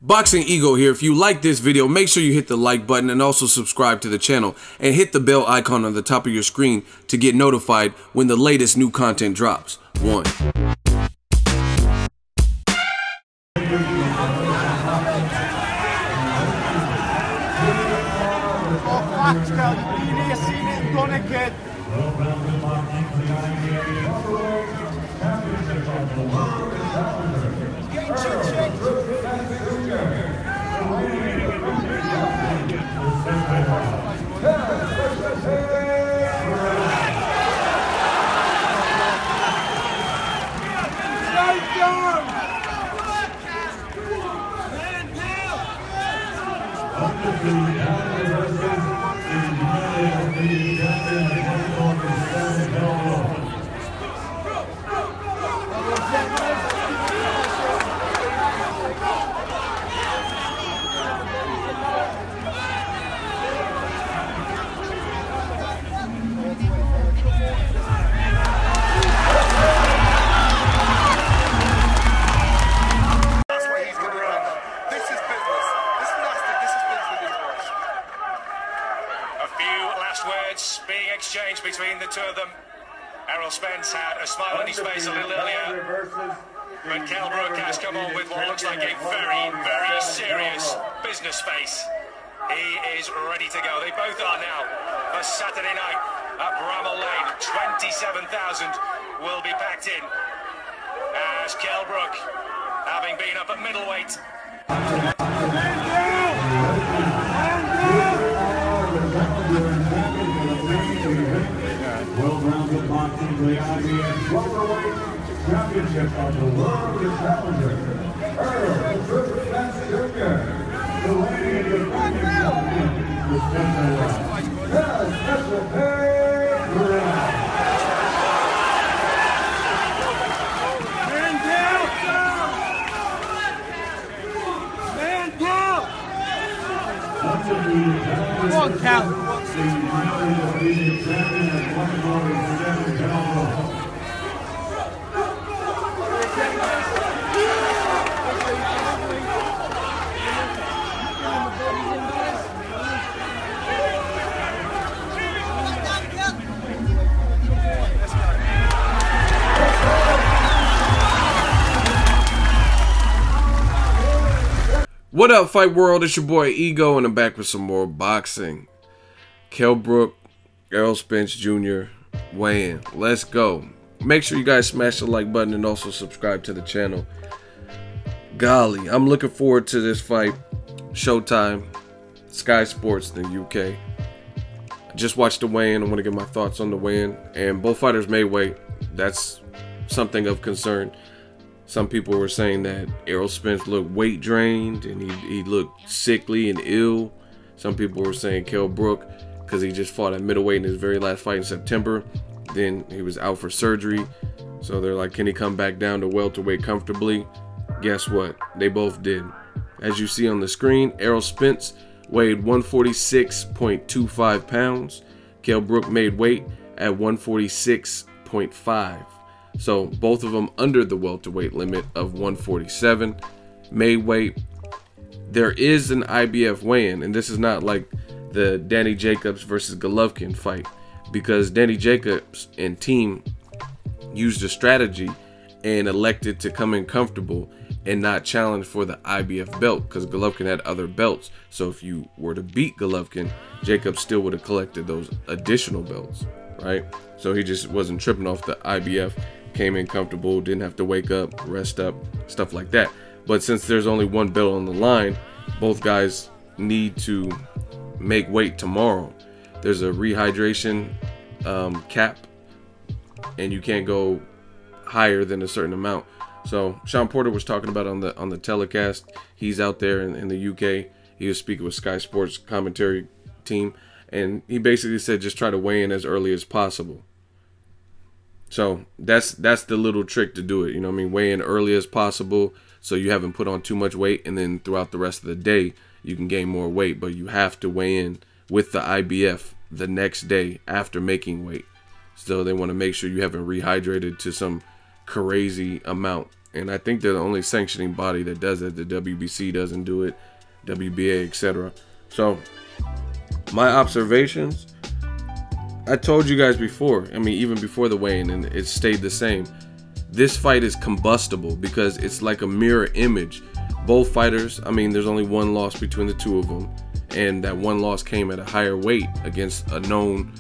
Boxingego here. If you like this video, make sure you hit the like button and also subscribe to the channel and hit the bell icon on the top of your screen to get notified when the latest new content drops. One. Being exchanged between the two of them. Errol Spence had a smile on his face a little earlier, but Kell Brook has come on with what looks like a very, very serious business face. He is ready to go. They both are now for Saturday night at Bramall Lane. 27,000 will be packed in as Kell Brook, having been up at middleweight, well-rounded boxing, the IBF welterweight championship of the world challenger, Errol Spence Jr. The lady defending champion, the special Man down! Man down! Come on, Cal. What up, Fight World? It's your boy Ego, and I'm back with some more boxing. Kell Brook, Errol Spence Jr. weigh-in. Let's go. Make sure you guys smash the like button and also subscribe to the channel. Golly, I'm looking forward to this fight. Showtime, Sky Sports in the UK. I just watched the weigh-in. I want to get my thoughts on the weigh-in. And both fighters made weight. That's something of concern. Some people were saying that Errol Spence looked weight drained and he looked sickly and ill. Some people were saying Kell Brook, because he just fought at middleweight in his very last fight in September. Then he was out for surgery. So they're like, can he come back down to welterweight comfortably? Guess what? They both did. As you see on the screen, Errol Spence weighed 146.25 pounds. Kell Brook made weight at 146.5. So both of them under the welterweight limit of 147. Made weight. There is an IBF weigh-in, and this is not like the Gennady Jacobs versus Golovkin fight, because Gennady Jacobs and team used a strategy and elected to come in comfortable and not challenge for the IBF belt, because Golovkin had other belts. So if you were to beat Golovkin, Jacobs still would have collected those additional belts, right? So he just wasn't tripping off the IBF, came in comfortable, didn't have to wake up, rest up, stuff like that. But since there's only one belt on the line, both guys need to make weight tomorrow. There's a rehydration cap, and you can't go higher than a certain amount. So Shawn Porter was talking about on the telecast. He's out there in the UK. He was speaking with Sky Sports commentary team, and he basically said just try to weigh in as early as possible. So that's the little trick to do it. You know what I mean? Weigh in early as possible so you haven't put on too much weight, and then throughout the rest of the day you can gain more weight. But you have to weigh in with the IBF the next day after making weight. So they want to make sure you haven't rehydrated to some crazy amount And I think they're the only sanctioning body that does it. The WBC doesn't do it, WBA, etc. So my observations, I told you guys before, I mean, even before the weigh-in, and it stayed the same. This fight is combustible because it's like a mirror image. Both fighters, I mean, there's only one loss between the two of them, and that one loss came at a higher weight against a known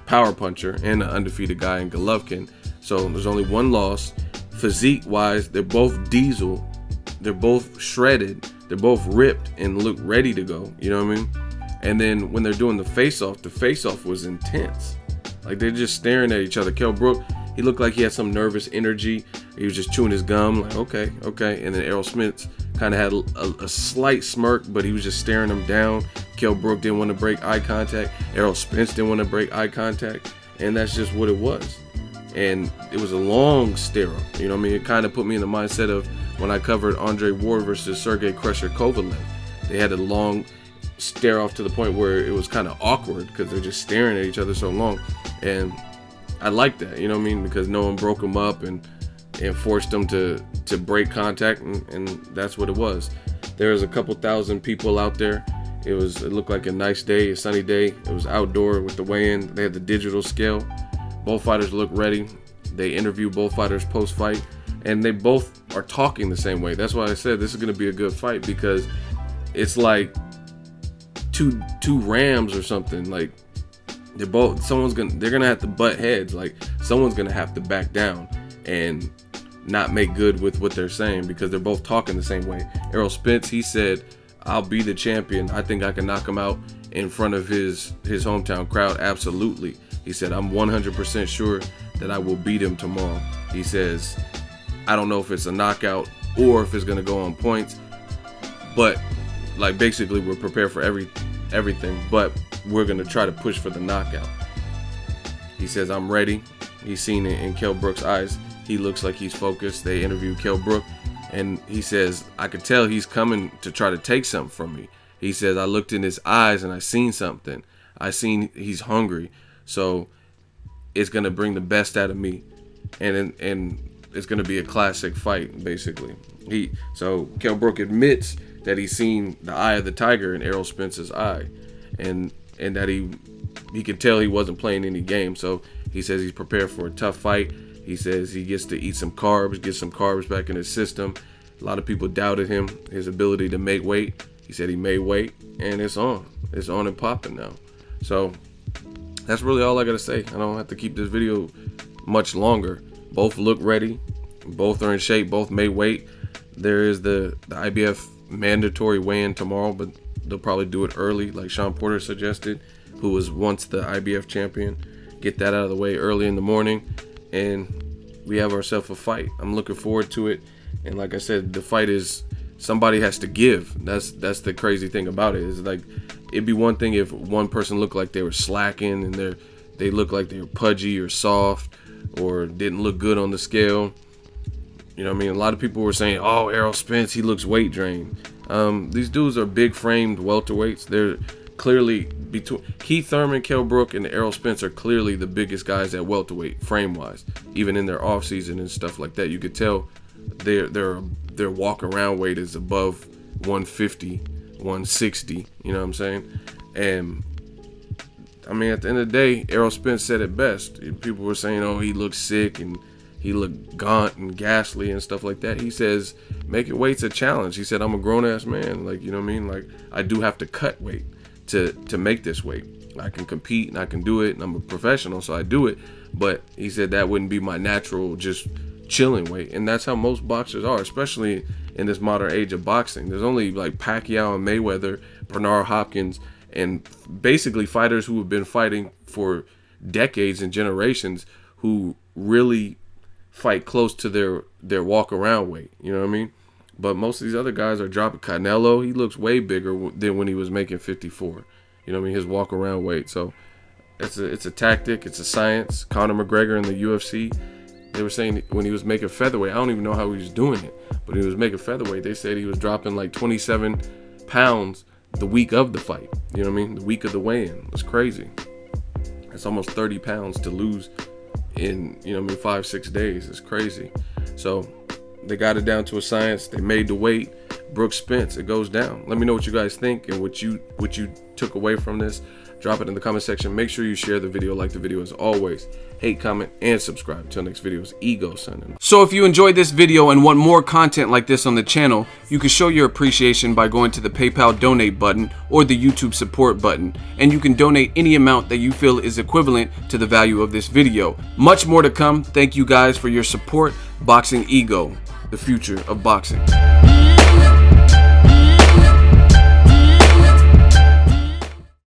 power puncher and an undefeated guy in Golovkin. So there's only one loss. Physique wise, they're both diesel, they're both shredded, they're both ripped and look ready to go, you know what I mean? And then when they're doing the face-off was intense. Like, they're just staring at each other. Kell Brook, he looked like he had some nervous energy. He was just chewing his gum, like, okay. And then Errol Spence kind of had a slight smirk, but he was just staring him down. Kell Brook didn't want to break eye contact. Errol Spence didn't want to break eye contact. And that's just what it was. And it was a long stare-off. You know what I mean? It kind of put me in the mindset of when I covered Andre Ward versus Sergey Crusher Kovalev. They had a long stare-off to the point where it was kind of awkward because they're just staring at each other so long. And I like that, you know what I mean? Because no one broke them up and forced them to break contact, and that's what it was. There was a couple thousand people out there. It looked like a nice day, a sunny day. It was outdoor with the weigh-in. They had the digital scale. Both fighters looked ready. They interviewed both fighters post-fight, and they both are talking the same way. That's why I said this is going to be a good fight, because it's like two rams or something. Like, they're gonna have to butt heads. Like, someone's gonna have to back down and not make good with what they're saying, because they're both talking the same way. Errol Spence, he said, "I'll be the champion. I think I can knock him out in front of his hometown crowd. Absolutely." He said, "I'm 100% sure that I will beat him tomorrow." He says, "I don't know if it's a knockout or if it's going to go on points, but like, basically we're prepared for everything, but we're going to try to push for the knockout." He says, "I'm ready." He's seen it in Kell Brook's eyes. He looks like he's focused. They interviewed Kell Brook, and he says, "I could tell he's coming to try to take something from me." He says, "I looked in his eyes and I seen something. I seen he's hungry. So it's going to bring the best out of me. And it's going to be a classic fight, basically." So Kell Brook admits that he's seen the eye of the tiger in Errol Spence's eye. And that he could tell he wasn't playing any game. So he says he's prepared for a tough fight. He says he gets to eat some carbs, get some carbs back in his system. A lot of people doubted him, his ability to make weight. He said he made weight, and it's on and popping now. So that's really all I gotta say. I don't have to keep this video much longer. Both look ready, both are in shape, both made weight. There is the IBF mandatory weigh-in tomorrow, but they'll probably do it early, like Shawn Porter suggested, who was once the IBF champion. Get that out of the way early in the morning, and we have ourselves a fight. I'm looking forward to it. And like I said, the fight is, somebody has to give. That's the crazy thing about it. Is like, it'd be one thing if one person looked like they were slacking and they looked like they were pudgy or soft or didn't look good on the scale. You know what I mean? A lot of people were saying, "Oh, Errol Spence, he looks weight drained." These dudes are big framed welterweights. They're clearly between Keith Thurman, Kell Brook, and Errol Spence are clearly the biggest guys at welterweight frame wise. Even in their off season and stuff like that, you could tell their walk around weight is above 150, 160. You know what I'm saying? And I mean, at the end of the day, Errol Spence said it best. People were saying, "Oh, he looks sick and he looked gaunt and ghastly and stuff like that." He says, making weight's a challenge. He said, "I'm a grown-ass man. Like, you know what I mean? Like, I do have to cut weight to make this weight. I can compete and I can do it, and I'm a professional, so I do it." But he said that wouldn't be my natural, just chilling weight. And that's how most boxers are, especially in this modern age of boxing. There's only like Pacquiao and Mayweather, Bernard Hopkins, and basically fighters who have been fighting for decades and generations who really fight close to their walk around weight. You know what I mean? But most of these other guys are dropping. Canelo, he looks way bigger than when he was making 54. You know what I mean? His walk around weight. So it's a tactic. It's a science. Conor McGregor in the UFC, they were saying when he was making featherweight, I don't even know how he was doing it, but he was making featherweight. They said he was dropping like 27 pounds the week of the fight. You know what I mean? The week of the weigh-in. It's crazy. It's almost 30 pounds to lose in, you know what I mean, 5-6 days. It's crazy. So They got it down to a science. They made the weight. Brook Spence, it goes down. Let me know what you guys think and what you took away from this. Drop it in the comment section. Make sure you share the video, like the video as always. Hate, comment, and subscribe. Till next video is Ego signing off. So if you enjoyed this video and want more content like this on the channel, you can show your appreciation by going to the PayPal donate button or the YouTube support button, and you can donate any amount that you feel is equivalent to the value of this video. Much more to come. Thank you guys for your support. Boxingego, the future of boxing.